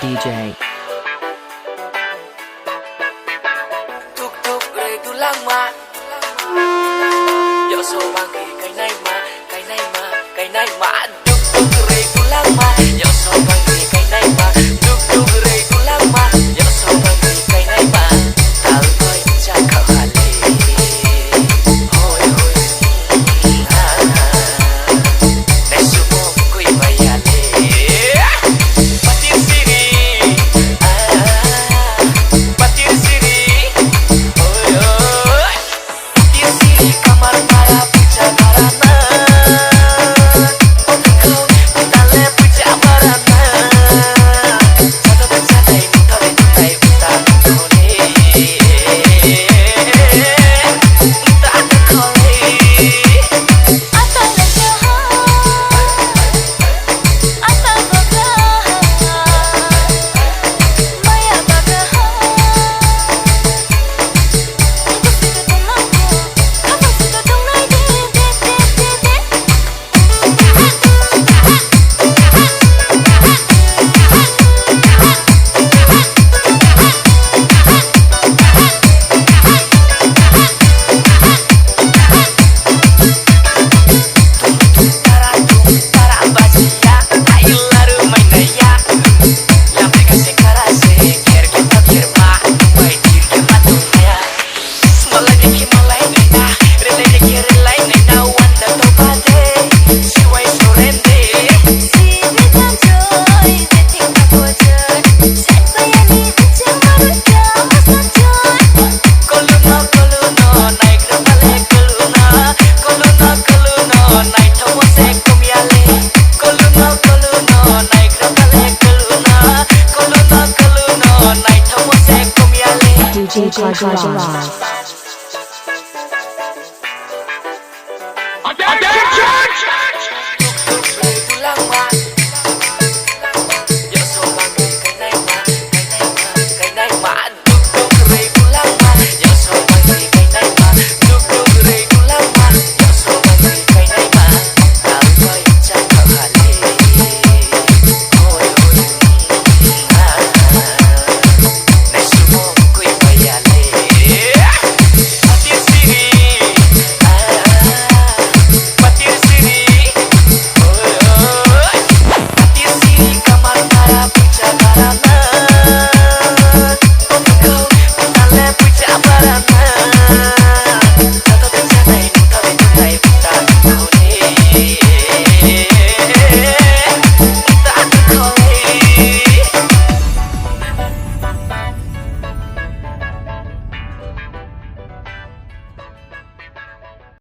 DJ. Tuk-tuk regu lama Yo so bangki kay nay ma Kay nay ma, kay nay ma Tuk-tuk regu lama Yo so bangki kay nay ma Tuk-tuk regu lama Yo so bangki kay nay ma Tal koy chaka hali Hoy hoy Nesu mo koy bayali Patir siri Patir siri Hoy hoy Patir siri kamar para puja karana Kau dale puja barana Jatuh berjadai mutare tutai buta kole Buta kole Asal asal maya bagaha Aku suka dong lagi Tara bacia Ayo laru mainaya Lampe kasih karase Kier kita firma Baik diri kita dunia Semalai deki malai nena Relai deki relai nena Wanda topate Siwai sorende Si bitam joy Dating kabojoy Set bayani Cemaru kamu sajoy Koluno Naik rapale koluna Koluno Naik thomose komiale Koluno Naik rapale koluna Koluno Naik thomose komiale DJ Karjaraj.